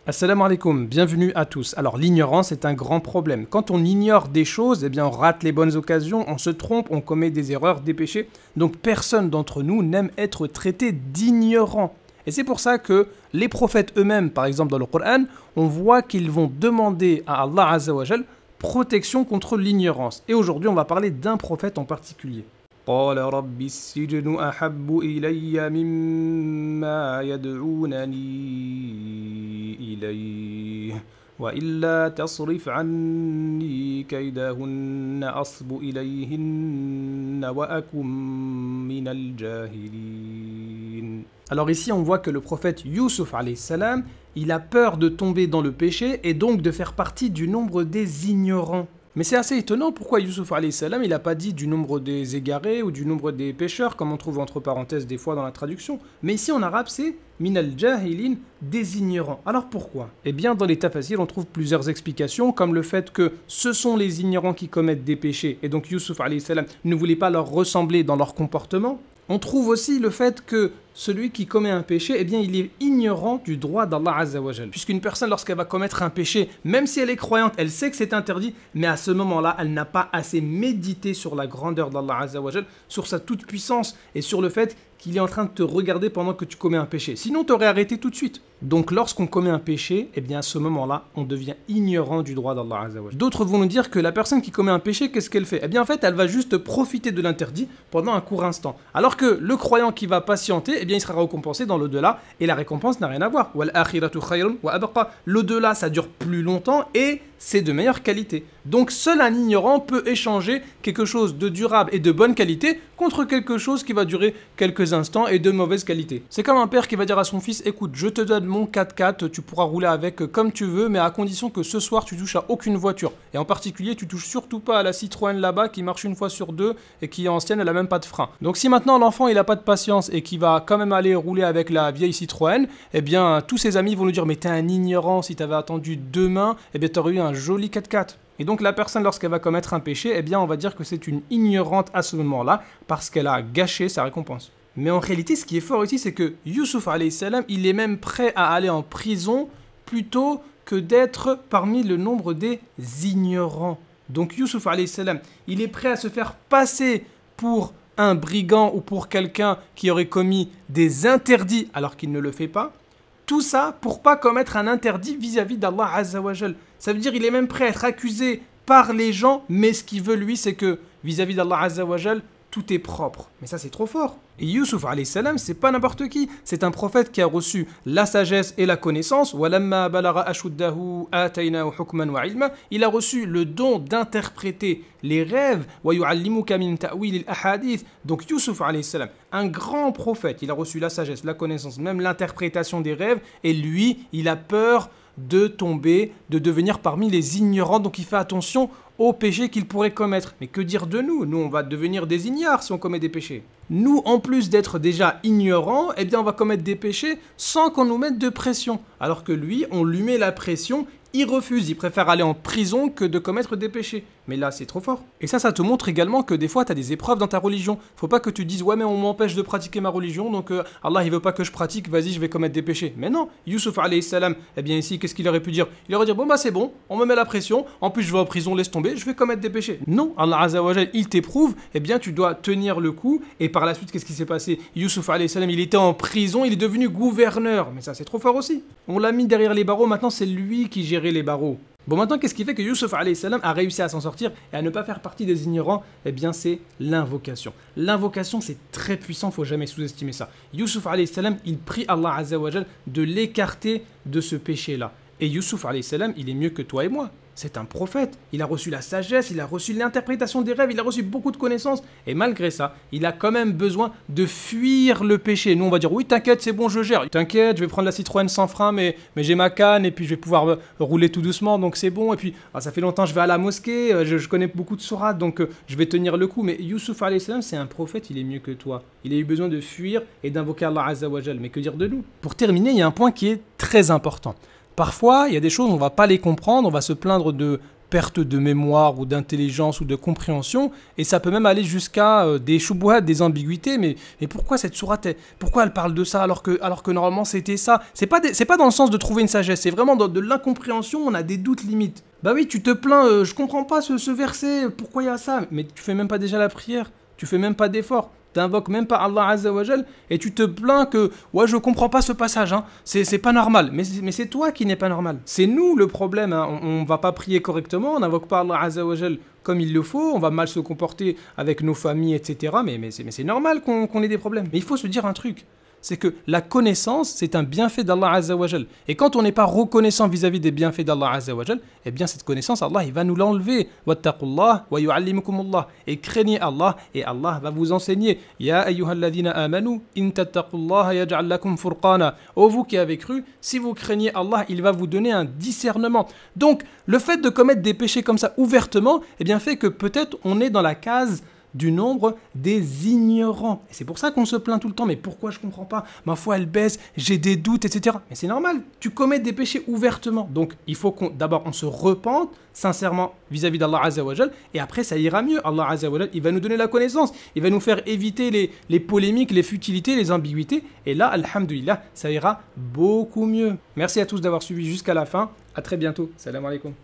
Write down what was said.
Assalamu alaikum, bienvenue à tous. Alors l'ignorance est un grand problème. Quand on ignore des choses, eh bien on rate les bonnes occasions, on se trompe, on commet des erreurs, des péchés. Donc personne d'entre nous n'aime être traité d'ignorant. Et c'est pour ça que les prophètes eux-mêmes, par exemple dans le Coran, on voit qu'ils vont demander à Allah Azza wa Jal protection contre l'ignorance. Et aujourd'hui on va parler d'un prophète en particulier. قال رب السجن أحب إلي مما يدعونني إليه وإلا تصرف عني كيدهن أصب إليهن وأكن من الجاهلين. Alors ici on voit que le prophète Youssouf alayhi salam, il a peur de tomber dans le péché et donc de faire partie du nombre des ignorants. Mais c'est assez étonnant pourquoi Youssouf alayhi salam, il n'a pas dit du nombre des égarés ou du nombre des pécheurs, comme on trouve entre parenthèses des fois dans la traduction. Mais ici en arabe c'est minal jahilin, des ignorants. Alors pourquoi? Eh bien dans les tafasirs on trouve plusieurs explications, comme le fait que ce sont les ignorants qui commettent des péchés, et donc Youssouf alayhi salam ne voulait pas leur ressembler dans leur comportement. On trouve aussi le fait que celui qui commet un péché, eh bien, il est ignorant du droit d'Allah Azza wa Jal. Puisqu'une personne, lorsqu'elle va commettre un péché, même si elle est croyante, elle sait que c'est interdit, mais à ce moment-là, elle n'a pas assez médité sur la grandeur d'Allah Azza wa Jal, sur sa toute-puissance et sur le fait qu'il est en train de te regarder pendant que tu commets un péché. Sinon, tu aurais arrêté tout de suite. Donc, lorsqu'on commet un péché, eh bien, à ce moment-là, on devient ignorant du droit d'Allah Azza wa Jal. D'autres vont nous dire que la personne qui commet un péché, qu'est-ce qu'elle fait? Eh bien, en fait, elle va juste profiter de l'interdit pendant un court instant. Alors que le croyant qui va patienter, eh bien, il sera récompensé dans l'au-delà et la récompense n'a rien à voir. L'au-delà, ça dure plus longtemps et c'est de meilleure qualité. Donc seul un ignorant peut échanger quelque chose de durable et de bonne qualité contre quelque chose qui va durer quelques instants et de mauvaise qualité. C'est comme un père qui va dire à son fils: écoute, je te donne mon 4x4, tu pourras rouler avec comme tu veux, mais à condition que ce soir tu touches à aucune voiture. Et en particulier, tu touches surtout pas à la Citroën là-bas qui marche une fois sur deux et qui est ancienne, elle a même pas de frein. Donc si maintenant l'enfant il a pas de patience et qu'il va quand même aller rouler avec la vieille Citroën, eh bien tous ses amis vont lui dire: mais t'es un ignorant, si t'avais attendu demain, eh bien t'aurais eu un joli 4x4. Et donc la personne, lorsqu'elle va commettre un péché, eh bien on va dire que c'est une ignorante à ce moment-là parce qu'elle a gâché sa récompense. Mais en réalité, ce qui est fort ici, c'est que Youssouf alayhi salam, il est même prêt à aller en prison plutôt que d'être parmi le nombre des ignorants. Donc Youssouf alayhi salam, il est prêt à se faire passer pour un brigand ou pour quelqu'un qui aurait commis des interdits alors qu'il ne le fait pas. Tout ça pour pas commettre un interdit vis-à-vis d'Allah Azza wa Jal. Ça veut dire qu'il est même prêt à être accusé par les gens, mais ce qu'il veut lui, c'est que vis-à-vis d'Allah Azza wa Jal, tout est propre. Mais ça, c'est trop fort. Et Youssouf alayhi salam, c'est pas n'importe qui. C'est un prophète qui a reçu la sagesse et la connaissance. Il a reçu le don d'interpréter les rêves. Donc Youssouf alayhi salam, un grand prophète, il a reçu la sagesse, la connaissance, même l'interprétation des rêves. Et lui, il a peur de tomber, de devenir parmi les ignorants. Donc il fait attention aux péchés qu'il pourrait commettre. Mais que dire de nous? Nous, on va devenir des ignares si on commet des péchés. Nous, en plus d'être déjà ignorants, eh bien on va commettre des péchés sans qu'on nous mette de pression. Alors que lui, on lui met la pression, il refuse, il préfère aller en prison que de commettre des péchés. Mais là, c'est trop fort. Et ça te montre également que des fois, tu as des épreuves dans ta religion. Faut pas que tu dises: ouais, mais on m'empêche de pratiquer ma religion, donc Allah, il veut pas que je pratique, vas-y, je vais commettre des péchés. Mais non, Youssouf alayhi salam, eh bien ici, qu'est-ce qu'il aurait pu dire? Il aurait dit: bon, bah c'est bon, on me met la pression, en plus je vais en prison, laisse tomber, je vais commettre des péchés. Non, Allah Azza wa Jal, il t'éprouve, eh bien tu dois tenir le coup. Et par la suite, qu'est-ce qui s'est passé? Youssouf alayhi salam, il était en prison, il est devenu gouverneur. Mais ça, c'est trop fort aussi. On l'a mis derrière les barreaux, maintenant c'est lui qui gérait les barreaux. Bon, maintenant, qu'est-ce qui fait que Youssouf alayhi salam a réussi à s'en sortir et à ne pas faire partie des ignorants? Eh bien, c'est l'invocation. L'invocation, c'est très puissant, faut jamais sous-estimer ça. Youssouf alayhi salam, il prie Allah Azza wa Jal de l'écarter de ce péché-là. Et Youssouf alayhi salam, il est mieux que toi et moi. C'est un prophète, il a reçu la sagesse, il a reçu l'interprétation des rêves, il a reçu beaucoup de connaissances. Et malgré ça, il a quand même besoin de fuir le péché. Nous, on va dire: oui, t'inquiète, c'est bon, je gère. T'inquiète, je vais prendre la Citroën sans frein, mais j'ai ma canne, et puis je vais pouvoir rouler tout doucement, donc c'est bon. Et puis, ça fait longtemps, je vais à la mosquée, je connais beaucoup de sourates, donc je vais tenir le coup. Mais Youssouf alayhi salam, c'est un prophète, il est mieux que toi. Il a eu besoin de fuir et d'invoquer Allah Azza wa Jal. Mais que dire de nous? Pour terminer, il y a un point qui est très important. Parfois, il y a des choses, on ne va pas les comprendre, on va se plaindre de perte de mémoire ou d'intelligence ou de compréhension, et ça peut même aller jusqu'à des choubouhats, des ambiguïtés. Mais pourquoi cette sourate, pourquoi elle parle de ça alors que normalement c'était ça? C'est pas dans le sens de trouver une sagesse, c'est vraiment dans de l'incompréhension, on a des doutes limites. Bah oui, tu te plains, je comprends pas ce verset, pourquoi il y a ça? Mais tu fais même pas déjà la prière, tu fais même pas d'effort. T'invoques même pas Allah Azza wa Jal et tu te plains que ouais je comprends pas ce passage, hein. C'est pas normal. Mais c'est toi qui n'es pas normal. C'est nous le problème, hein. On va pas prier correctement, on n'invoque pas Allah Azza wa Jal comme il le faut, on va mal se comporter avec nos familles, etc. Mais c'est normal qu'on ait des problèmes. Mais il faut se dire un truc. C'est que la connaissance, c'est un bienfait d'Allah Azza wa Jal. Et quand on n'est pas reconnaissant vis-à-vis des bienfaits d'Allah Azza wa Jal, eh bien cette connaissance, Allah, il va nous l'enlever. Wattaqullah wa yu'allimukumullah. Et craignez Allah, et Allah va vous enseigner. Ya ayyuhalladhina amanu, in tattaqullaha yaj'al lakum furqana. Ô vous qui avez cru, si vous craignez Allah, il va vous donner un discernement. Donc, le fait de commettre des péchés comme ça ouvertement, eh bien fait que peut-être on est dans la case du nombre des ignorants. Et c'est pour ça qu'on se plaint tout le temps. Mais pourquoi je comprends pas? Ma foi, elle baisse, j'ai des doutes, etc. Mais c'est normal. Tu commets des péchés ouvertement. Donc, il faut d'abord on se repente sincèrement vis-à-vis d'Allah Azza wa Jal. Et après, ça ira mieux. Allah Azza wa Jal, il va nous donner la connaissance. Il va nous faire éviter les polémiques, les futilités, les ambiguïtés. Et là, alhamdulillah, ça ira beaucoup mieux. Merci à tous d'avoir suivi jusqu'à la fin. À très bientôt. Salam alaikum.